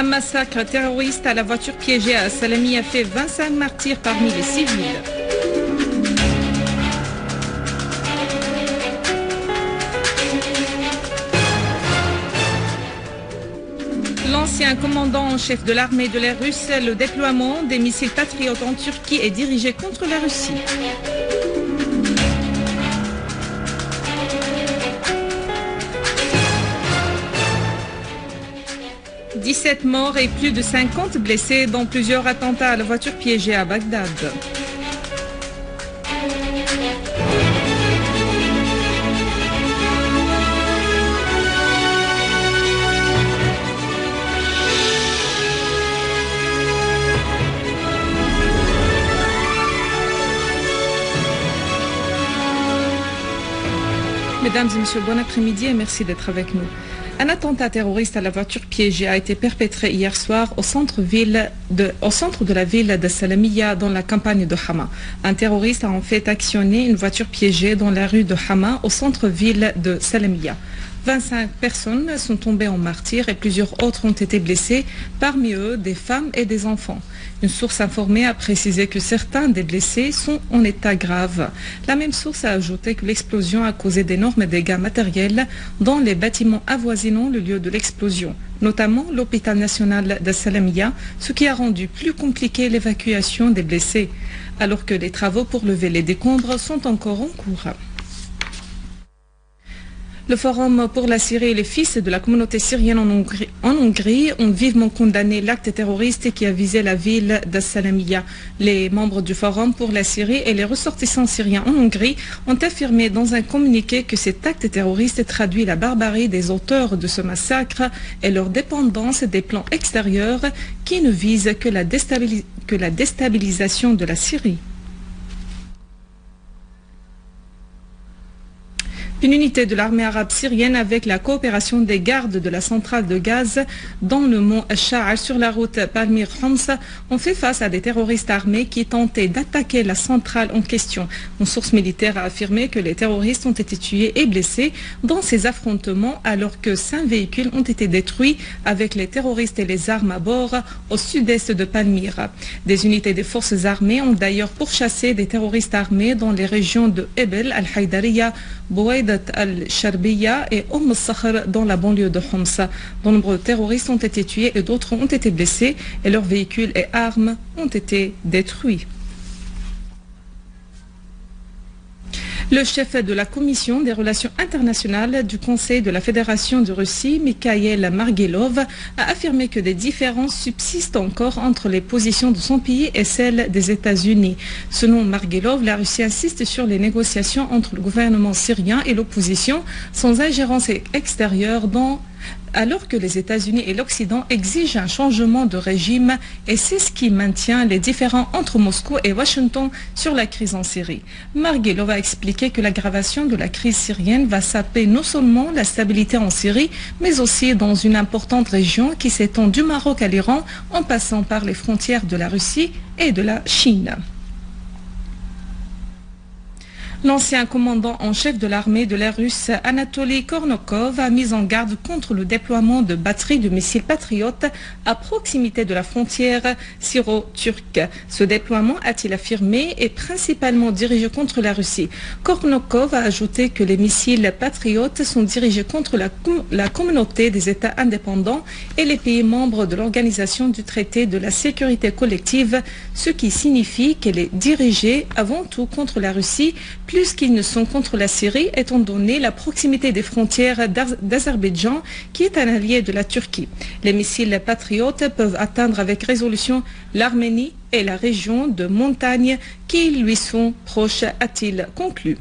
massacre terroriste à la voiture piégée à Salami a fait 25 martyrs parmi les civils. L'ancien commandant en chef de l'armée de l'air russe, le déploiement des missiles patriotes en Turquie est dirigé contre la Russie. « 17 morts et plus de 50 blessés dans plusieurs attentats à la voiture piégée à Bagdad. » Mesdames et messieurs, bon après-midi et merci d'être avec nous. Un attentat terroriste à la voiture piégée a été perpétré hier soir au centre de la ville de Salamiya dans la campagne de Hama. Un terroriste a en fait actionné une voiture piégée dans la rue de Hama au centre-ville de Salamiya. 25 personnes sont tombées en martyrs et plusieurs autres ont été blessées, parmi eux des femmes et des enfants. Une source informée a précisé que certains des blessés sont en état grave. La même source a ajouté que l'explosion a causé d'énormes dégâts matériels dans les bâtiments avoisinant le lieu de l'explosion, notamment l'hôpital national de Salamiya, ce qui a rendu plus compliqué l'évacuation des blessés, alors que les travaux pour lever les décombres sont encore en cours. Le Forum pour la Syrie et les fils de la communauté syrienne en Hongrie ont vivement condamné l'acte terroriste qui a visé la ville de Salamiya. Les membres du Forum pour la Syrie et les ressortissants syriens en Hongrie ont affirmé dans un communiqué que cet acte terroriste traduit la barbarie des auteurs de ce massacre et leur dépendance des plans extérieurs qui ne visent que la déstabilisation de la Syrie. Une unité de l'armée arabe syrienne avec la coopération des gardes de la centrale de gaz dans le mont Sha'ar sur la route Palmyre-Homs ont fait face à des terroristes armés qui tentaient d'attaquer la centrale en question. Une source militaire a affirmé que les terroristes ont été tués et blessés dans ces affrontements alors que 5 véhicules ont été détruits avec les terroristes et les armes à bord au sud-est de Palmyre. Des unités des forces armées ont d'ailleurs pourchassé des terroristes armés dans les régions de Ebel, Al-Haïdariya, Bouaïdat al-Sharbiya et al-Sakhr dans la banlieue de Homs. De nombreux terroristes ont été tués et d'autres ont été blessés et leurs véhicules et armes ont été détruits. Le chef de la Commission des relations internationales du Conseil de la Fédération de Russie, Mikhail Margelov, a affirmé que des différences subsistent encore entre les positions de son pays et celles des États-Unis. Selon Margelov, la Russie insiste sur les négociations entre le gouvernement syrien et l'opposition sans ingérence extérieure alors que les États-Unis et l'Occident exigent un changement de régime et c'est ce qui maintient les différends entre Moscou et Washington sur la crise en Syrie. Margelov a expliqué que l'aggravation de la crise syrienne va saper non seulement la stabilité en Syrie, mais aussi dans une importante région qui s'étend du Maroc à l'Iran en passant par les frontières de la Russie et de la Chine. L'ancien commandant en chef de l'armée de l'air russe, Anatoly Kornokov, a mis en garde contre le déploiement de batteries de missiles patriotes à proximité de la frontière syro-turque. Ce déploiement, a-t-il affirmé, est principalement dirigé contre la Russie. Kornokov a ajouté que les missiles patriotes sont dirigés contre la communauté des États indépendants et les pays membres de l'Organisation du traité de la sécurité collective, ce qui signifie qu'elle est dirigée avant tout contre la Russie, plus qu'ils ne sont contre la Syrie, étant donné la proximité des frontières d'Azerbaïdjan, qui est un allié de la Turquie. Les missiles patriotes peuvent atteindre avec résolution l'Arménie et la région de montagne qui lui sont proches, a-t-il conclu.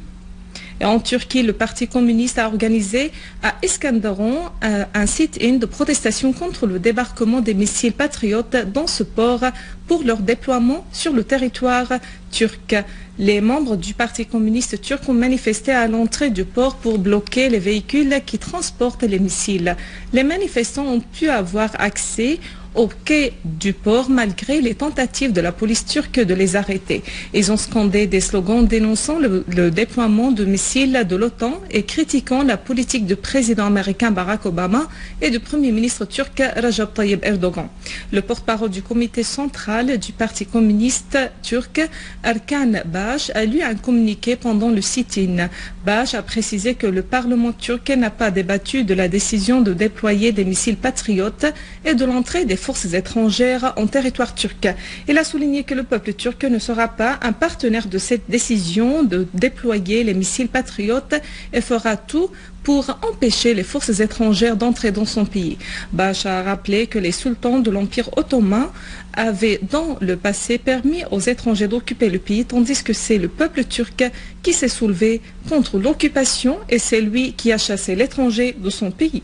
Et en Turquie, le Parti communiste a organisé à Iskenderun un sit-in de protestation contre le débarquement des missiles patriotes dans ce port pour leur déploiement sur le territoire turque. Les membres du Parti communiste turc ont manifesté à l'entrée du port pour bloquer les véhicules qui transportent les missiles. Les manifestants ont pu avoir accès au quai du port malgré les tentatives de la police turque de les arrêter. Ils ont scandé des slogans dénonçant le déploiement de missiles de l'OTAN et critiquant la politique du président américain Barack Obama et du premier ministre turc Recep Tayyip Erdogan. Le porte-parole du comité central du Parti communiste turc, Erkan Baş, a lu un communiqué pendant le sit-in. Baş a précisé que le Parlement turc n'a pas débattu de la décision de déployer des missiles patriotes et de l'entrée des forces étrangères en territoire turc. Il a souligné que le peuple turc ne sera pas un partenaire de cette décision de déployer les missiles patriotes et fera tout pour empêcher les forces étrangères d'entrer dans son pays. Baş a rappelé que les sultans de l'Empire ottoman avaient dans le passé permis aux étrangers d'occuper le pays, tandis que c'est le peuple turc qui s'est soulevé contre l'occupation et c'est lui qui a chassé l'étranger de son pays.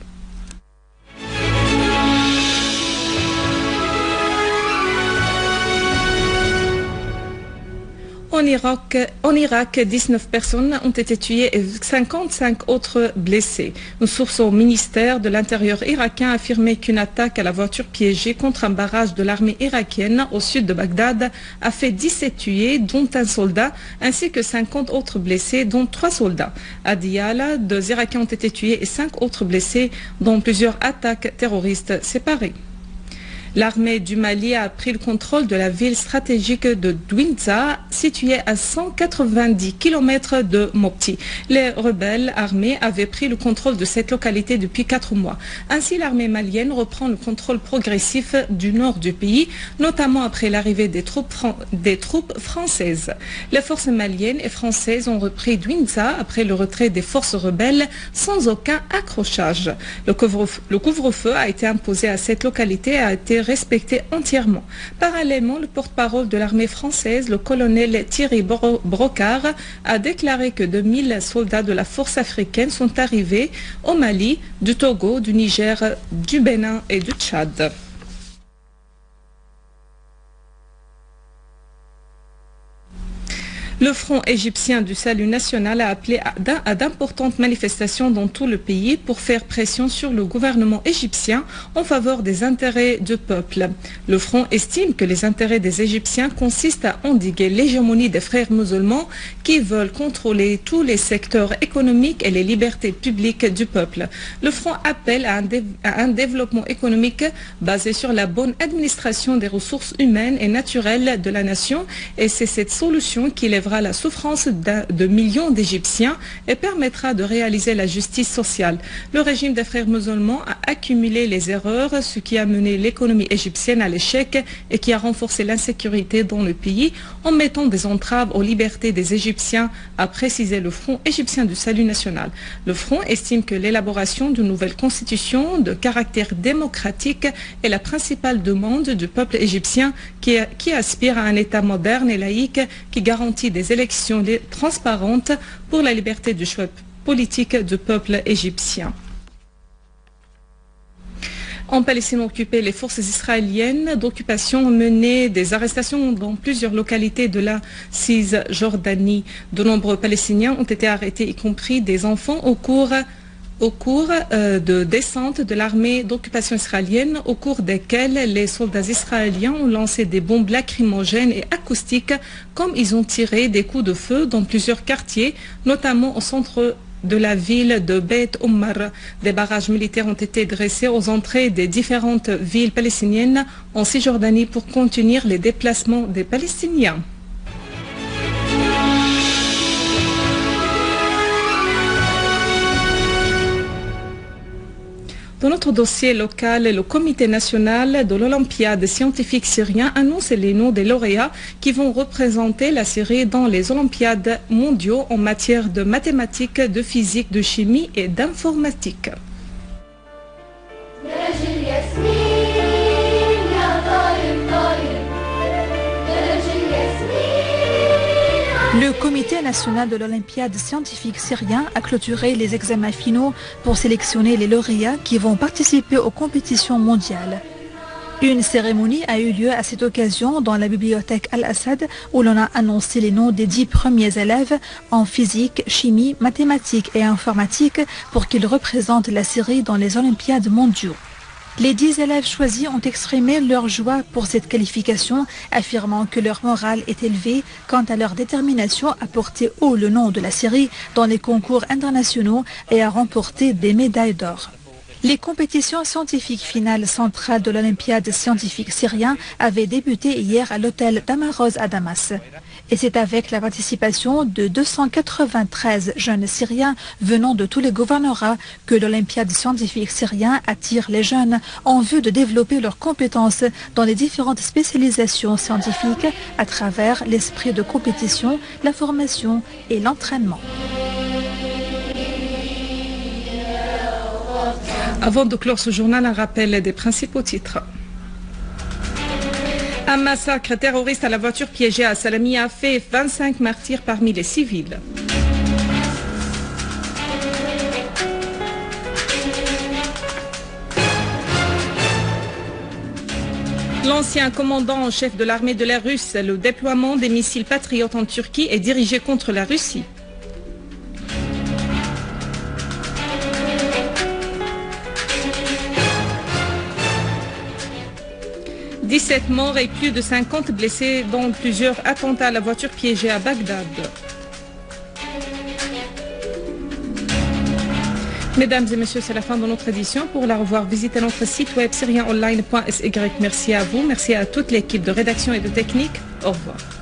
En Irak, 19 personnes ont été tuées et 55 autres blessées. Une source au ministère de l'Intérieur irakien a affirmé qu'une attaque à la voiture piégée contre un barrage de l'armée irakienne au sud de Bagdad a fait 17 tués, dont un soldat, ainsi que 50 autres blessés, dont 3 soldats. À Diyala, 2 Irakiens ont été tués et 5 autres blessés, dont plusieurs attaques terroristes séparées. L'armée du Mali a pris le contrôle de la ville stratégique de Douintza, située à 190 km de Mopti. Les rebelles armés avaient pris le contrôle de cette localité depuis 4 mois. Ainsi, l'armée malienne reprend le contrôle progressif du nord du pays, notamment après l'arrivée des troupes françaises. Les forces maliennes et françaises ont repris Douintza après le retrait des forces rebelles sans aucun accrochage. Le couvre-feu a été imposé à cette localité et a été respecté entièrement. Parallèlement, le porte-parole de l'armée française, le colonel Thierry Brocard, a déclaré que 2000 soldats de la force africaine sont arrivés au Mali, du Togo, du Niger, du Bénin et du Tchad. Le Front égyptien du Salut national a appelé à d'importantes manifestations dans tout le pays pour faire pression sur le gouvernement égyptien en faveur des intérêts du peuple. Le Front estime que les intérêts des Égyptiens consistent à endiguer l'hégémonie des frères musulmans qui veulent contrôler tous les secteurs économiques et les libertés publiques du peuple. Le Front appelle à un développement économique basé sur la bonne administration des ressources humaines et naturelles de la nation et c'est cette solution qui lèvera la souffrance de millions d'Égyptiens et permettra de réaliser la justice sociale. Le régime des frères musulmans a accumulé les erreurs, ce qui a mené l'économie égyptienne à l'échec et qui a renforcé l'insécurité dans le pays en mettant des entraves aux libertés des Égyptiens, a précisé le Front égyptien du Salut national. Le Front estime que l'élaboration d'une nouvelle constitution de caractère démocratique est la principale demande du peuple égyptien qui aspire à un État moderne et laïque qui garantit des élections transparentes pour la liberté du choix politique du peuple égyptien. En Palestine occupée, les forces israéliennes d'occupation ont mené des arrestations dans plusieurs localités de la Cisjordanie. De nombreux Palestiniens ont été arrêtés, y compris des enfants, au cours de descente de l'armée d'occupation israélienne, au cours desquelles les soldats israéliens ont lancé des bombes lacrymogènes et acoustiques, comme ils ont tiré des coups de feu dans plusieurs quartiers, notamment au centre de la ville de Beit Oumar. Des barrages militaires ont été dressés aux entrées des différentes villes palestiniennes en Cisjordanie pour contenir les déplacements des Palestiniens. Dans notre dossier local, le Comité national de l'Olympiade scientifique syrien annonce les noms des lauréats qui vont représenter la Syrie dans les Olympiades mondiaux en matière de mathématiques, de physique, de chimie et d'informatique. Le Comité national de l'Olympiade scientifique syrien a clôturé les examens finaux pour sélectionner les lauréats qui vont participer aux compétitions mondiales. Une cérémonie a eu lieu à cette occasion dans la bibliothèque Al-Assad où l'on a annoncé les noms des 10 premiers élèves en physique, chimie, mathématiques et informatique pour qu'ils représentent la Syrie dans les Olympiades mondiaux. Les 10 élèves choisis ont exprimé leur joie pour cette qualification, affirmant que leur morale est élevée quant à leur détermination à porter haut le nom de la Syrie dans les concours internationaux et à remporter des médailles d'or. Les compétitions scientifiques finales centrales de l'Olympiade scientifique syrien avaient débuté hier à l'hôtel Damaroz à Damas. Et c'est avec la participation de 293 jeunes Syriens venant de tous les gouvernorats que l'Olympiade scientifique syrien attire les jeunes en vue de développer leurs compétences dans les différentes spécialisations scientifiques à travers l'esprit de compétition, la formation et l'entraînement. Avant de clore ce journal, un rappel des principaux titres. Un massacre terroriste à la voiture piégée à Salamia a fait 25 martyrs parmi les civils. L'ancien commandant en chef de l'armée de l'air russe, le déploiement des missiles patriotes en Turquie est dirigé contre la Russie. 17 morts et plus de 50 blessés dans plusieurs attentats à la voiture piégée à Bagdad. Mesdames et messieurs, c'est la fin de notre édition. Pour la revoir, visitez notre site web syrienonline.sy. Merci à vous, merci à toute l'équipe de rédaction et de technique. Au revoir.